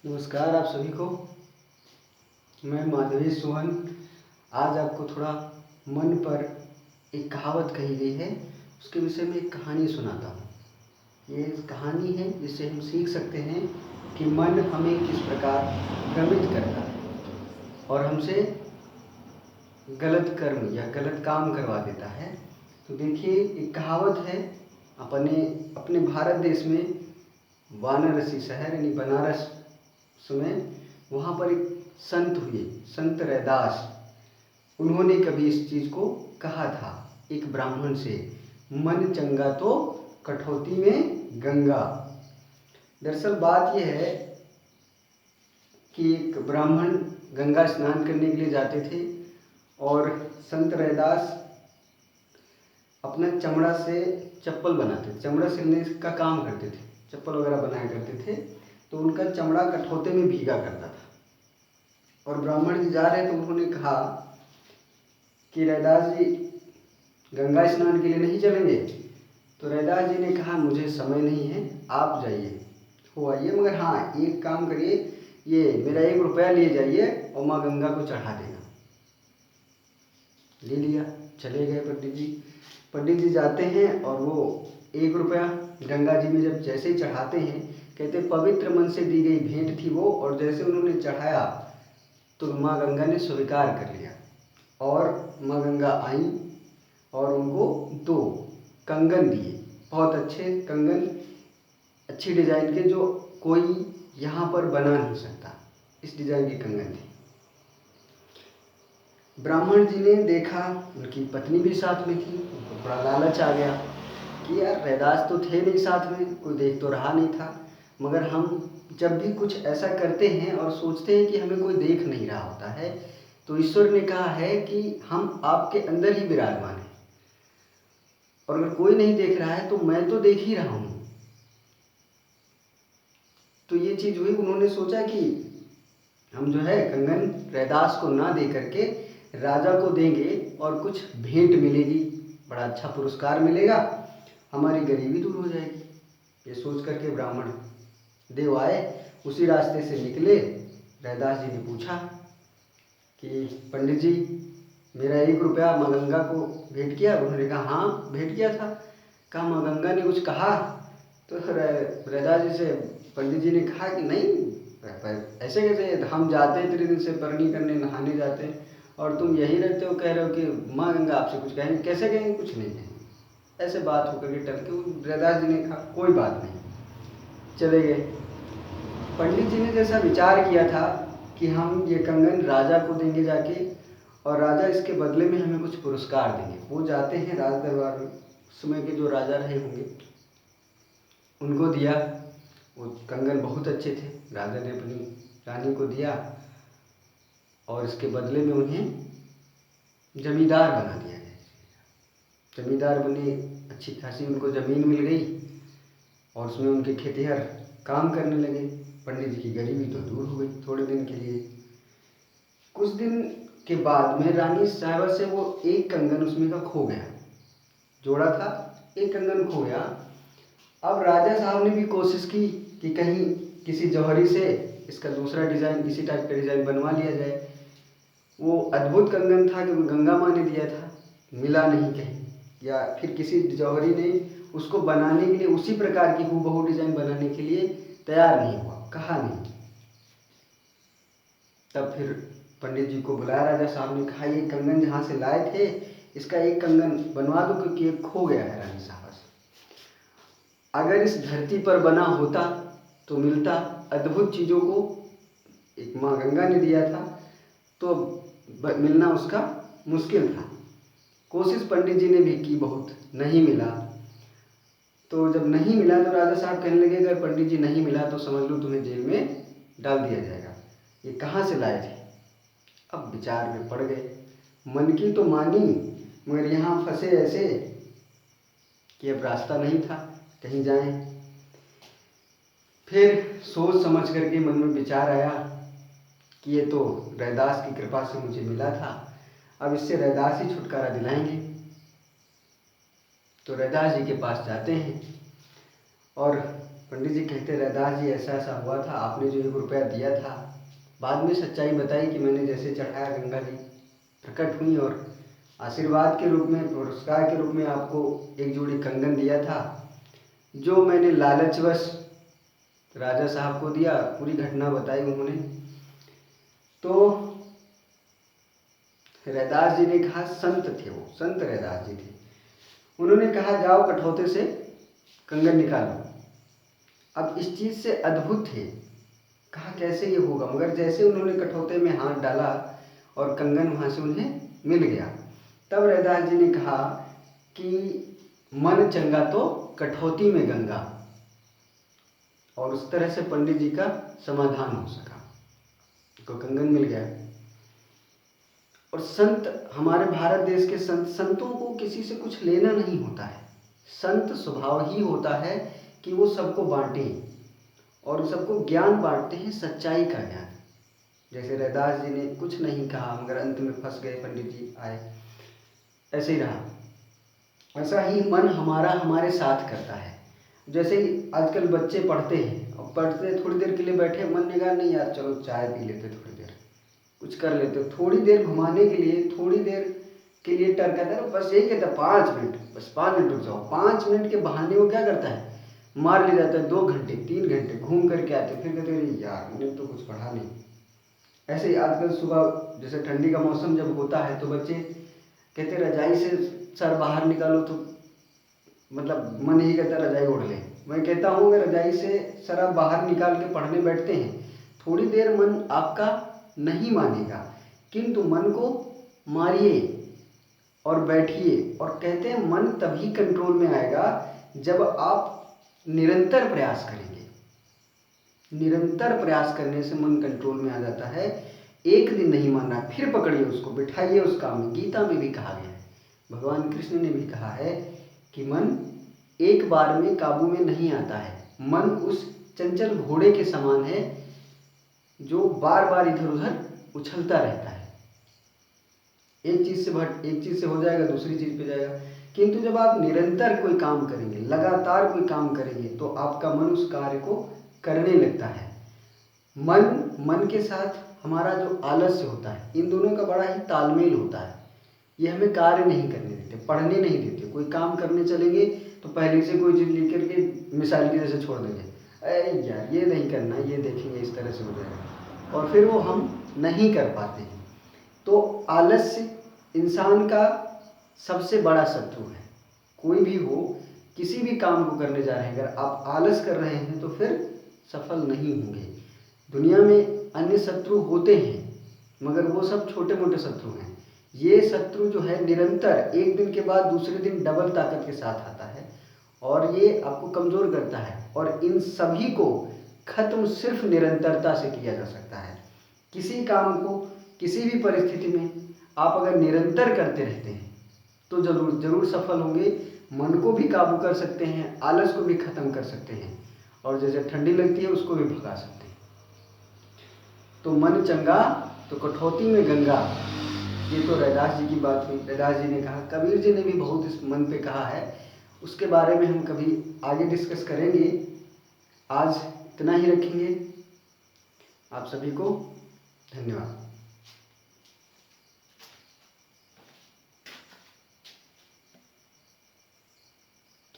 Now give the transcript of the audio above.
नमस्कार आप सभी को। मैं माधवेश सोहन आज आपको थोड़ा मन पर एक कहावत कही गई है उसके विषय में एक कहानी सुनाता हूँ। ये कहानी है जिससे हम सीख सकते हैं कि मन हमें किस प्रकार भ्रमित करता है और हमसे गलत कर्म या गलत काम करवा देता है। तो देखिए, एक कहावत है अपने भारत देश में वाराणसी शहर यानी बनारस समय वहाँ पर एक संत हुए, संत रैदास। उन्होंने कभी इस चीज़ को कहा था एक ब्राह्मण से, मन चंगा तो कठौती में गंगा। दरअसल बात यह है कि एक ब्राह्मण गंगा स्नान करने के लिए जाते थे और संत रैदास अपना चमड़ा से चप्पल बनाते थे, चमड़ा सिलने का काम करते थे, चप्पल वगैरह बनाया करते थे। तो उनका चमड़ा कठौते में भीगा करता था और ब्राह्मण जी जा रहे तो उन्होंने कहा कि रैदास जी गंगा स्नान के लिए नहीं चलेंगे। तो रैदास जी ने कहा मुझे समय नहीं है, आप जाइए, हो आइए, मगर हाँ एक काम करिए, ये मेरा 1 रुपया ले जाइए और माँ गंगा को चढ़ा देना। ले लिया, चले गए पंडित जी। पंडित जी जाते हैं और वो 1 रुपया गंगा जी में जब जैसे ही चढ़ाते हैं, कहते पवित्र मन से दी गई भेंट थी वो, और जैसे उन्होंने चढ़ाया तो माँ गंगा ने स्वीकार कर लिया और माँ गंगा आई और उनको 2 कंगन दिए, बहुत अच्छे कंगन, अच्छी डिजाइन के, जो कोई यहाँ पर बना नहीं सकता, इस डिजाइन के कंगन थे। ब्राह्मण जी ने देखा, उनकी पत्नी भी साथ में थी, उनको बड़ा लालच आ गया कि यार रैदास तो थे नहीं साथ में, कोई देख तो रहा नहीं था, मगर हम जब भी कुछ ऐसा करते हैं और सोचते हैं कि हमें कोई देख नहीं रहा होता है, तो ईश्वर ने कहा है कि हम आपके अंदर ही विराजमान हैं और अगर कोई नहीं देख रहा है तो मैं तो देख ही रहा हूँ। तो ये चीज़ हुई, उन्होंने सोचा कि हम जो है कंगन रैदास को ना दे करके राजा को देंगे और कुछ भेंट मिलेगी, बड़ा अच्छा पुरस्कार मिलेगा, हमारी गरीबी दूर हो जाएगी। ये सोच करके ब्राह्मण देव आए, उसी रास्ते से निकले। रैदास जी ने पूछा कि पंडित जी मेरा 1 रुपया माँ गंगा को भेंट किया? उन्होंने कहा हाँ भेंट किया था। कहा माँ गंगा ने कुछ कहा? तो रैदास जी से पंडित जी ने कहा कि नहीं, ऐसे कैसे, हम जाते हैं तेरे दिन से परनी करने, नहाने जाते हैं और तुम यहीं रहते हो, कह रहे हो कि माँ गंगा आपसे कुछ कहेंगे? कैसे कहेंगे? कुछ नहीं कहेंगे। ऐसे बात होकर के टल के रैदास जी ने कहा कोई बात नहीं, चले गए। पंडित जी ने जैसा विचार किया था कि हम ये कंगन राजा को देंगे जाके और राजा इसके बदले में हमें कुछ पुरस्कार देंगे, वो जाते हैं राज दरबार में, समय के जो राजा रहे होंगे उनको दिया। वो कंगन बहुत अच्छे थे, राजा ने अपनी रानी को दिया और इसके बदले में उन्हें जमींदार बना दिया गया। जमींदार बने, अच्छी खासी उनको ज़मीन मिल गई और उसमें उनके खेतिहर काम करने लगे। पंडित जी की गरीबी तो दूर हो गई थोड़े दिन के लिए। कुछ दिन के बाद में रानी साहिबा से वो एक कंगन उसमें का खो गया, जोड़ा था, एक कंगन खो गया। अब राजा साहब ने भी कोशिश की कि कहीं किसी जौहरी से इसका दूसरा डिज़ाइन, इसी टाइप का डिज़ाइन बनवा लिया जाए। वो अद्भुत कंगन था कि गंगा माँ ने दिया था, मिला नहीं कहीं, या फिर किसी जौहरी ने उसको बनाने के लिए, उसी प्रकार की हूबहू डिज़ाइन बनाने के लिए तैयार नहीं हुआ, कहा नहीं। तब फिर पंडित जी को बुलाया राजा साहब ने, कहा ये कंगन जहाँ से लाए थे इसका एक कंगन बनवा दो क्योंकि एक खो गया है रानी साहब से। अगर इस धरती पर बना होता तो मिलता, अद्भुत चीज़ों को एक माँ गंगा ने दिया था तो मिलना उसका मुश्किल था। कोशिश पंडित जी ने भी की बहुत, नहीं मिला। तो जब नहीं मिला तो राजा साहब कहने लगे अगर पंडित जी नहीं मिला तो समझ लो तुम्हें जेल में डाल दिया जाएगा, ये कहाँ से लाए थे? अब विचार में पड़ गए, मन की तो मानी मगर यहाँ फंसे ऐसे कि अब रास्ता नहीं था कहीं जाएं। फिर सोच समझ करके मन में विचार आया कि ये तो रैदास की कृपा से मुझे मिला था, अब इससे रैदास ही छुटकारा दिलाएंगे। तो रैदास जी के पास जाते हैं और पंडित जी कहते रैदास जी ऐसा ऐसा हुआ था, आपने जो 1 रुपया दिया था, बाद में सच्चाई बताई कि मैंने जैसे चढ़ाया गंगा जी प्रकट हुई और आशीर्वाद के रूप में, पुरस्कार के रूप में आपको एक जोड़ी कंगन दिया था, जो मैंने लालचवश राजा साहब को दिया। पूरी घटना बताई उन्होंने। तो रैदास जी ने कहा, संत थे वो, संत रैदास जी थे, उन्होंने कहा जाओ कठौते से कंगन निकालो। अब इस चीज़ से अद्भुत थे, कहा कैसे ये होगा, मगर जैसे उन्होंने कठौते में हाथ डाला और कंगन वहाँ से उन्हें मिल गया। तब रैदास जी ने कहा कि मन चंगा तो कठौती में गंगा, और उस तरह से पंडित जी का समाधान हो सका, तो कंगन मिल गया। और संत, हमारे भारत देश के संतों को किसी से कुछ लेना नहीं होता है। संत स्वभाव ही होता है कि वो सबको बांटें और सबको ज्ञान बांटते हैं, सच्चाई का ज्ञान। जैसे रैदास जी ने कुछ नहीं कहा मगर अंत में फंस गए, पंडित जी आए, ऐसे ही रहा। ऐसा ही मन हमारा हमारे साथ करता है। जैसे ही आजकल बच्चे पढ़ते हैं और पढ़ते थोड़ी देर के लिए बैठे, मन ने कहा नहीं यार चलो चाय पी लेते, थोड़ी देर कुछ कर लेते, थोड़ी देर घुमाने के लिए, थोड़ी देर के लिए टरकाता है, बस यही कहता है 5 मिनट, बस 5 मिनट रुक जाओ। 5 मिनट के बहाने वो क्या करता है, मार ले जाता है 2 घंटे 3 घंटे घूम करके आते, फिर कहते हैं यार मैंने तो कुछ पढ़ा नहीं। ऐसे ही आजकल सुबह जैसे ठंडी का मौसम जब होता है तो बच्चे कहते रजाई से सर बाहर निकालो, तो मतलब मन ही कहता रजाई ओढ़ ले। मैं कहता हूँ अगर रजाई से सर आप बाहर निकाल के पढ़ने बैठते हैं, थोड़ी देर मन आपका नहीं मानेगा, किंतु मन को मारिए और बैठिए। और कहते हैं मन तभी कंट्रोल में आएगा जब आप निरंतर प्रयास करेंगे। निरंतर प्रयास करने से मन कंट्रोल में आ जाता है। एक दिन नहीं मानना, फिर पकड़िए उसको, बिठाइए उस काम में। गीता में भी कहा गया है, भगवान कृष्ण ने भी कहा है कि मन एक बार में काबू में नहीं आता है। मन उस चंचल घोड़े के समान है जो बार बार इधर उधर उछलता रहता है। एक चीज से हो जाएगा, दूसरी चीज पे जाएगा। किंतु जब आप निरंतर कोई काम करेंगे, लगातार कोई काम करेंगे, तो आपका मन उस कार्य को करने लगता है। मन के साथ हमारा जो आलस्य होता है, इन दोनों का बड़ा ही तालमेल होता है। ये हमें कार्य नहीं करने देते, पढ़ने नहीं देते। कोई काम करने चलेंगे तो पहले से कोई चीज़ लिख करके मिसाल की जैसे छोड़ देंगे, अरे यार ये नहीं करना, ये देखेंगे इस तरह से हो जाएगा, और फिर वो हम नहीं कर पाते हैं। तो आलस्य इंसान का सबसे बड़ा शत्रु है। कोई भी हो, किसी भी काम को करने जा रहे हैं, अगर आप आलस कर रहे हैं तो फिर सफल नहीं होंगे। दुनिया में अन्य शत्रु होते हैं मगर वो सब छोटे मोटे शत्रु हैं। ये शत्रु जो है निरंतर एक दिन के बाद दूसरे दिन डबल ताकत के साथ आता है और ये आपको कमज़ोर करता है। और इन सभी को खत्म सिर्फ निरंतरता से किया जा सकता है। किसी काम को किसी भी परिस्थिति में आप अगर निरंतर करते रहते हैं तो जरूर जरूर सफल होंगे। मन को भी काबू कर सकते हैं, आलस को भी खत्म कर सकते हैं, और जैसे ठंडी लगती है उसको भी भगा सकते हैं। तो मन चंगा तो कठौती में गंगा, ये तो रैदास जी की बात हुई। रैदास जी ने कहा, कबीर जी ने भी बहुत इस मन पे कहा है, उसके बारे में हम कभी आगे डिस्कस करेंगे। आज इतना ही रखेंगे। आप सभी को धन्यवाद।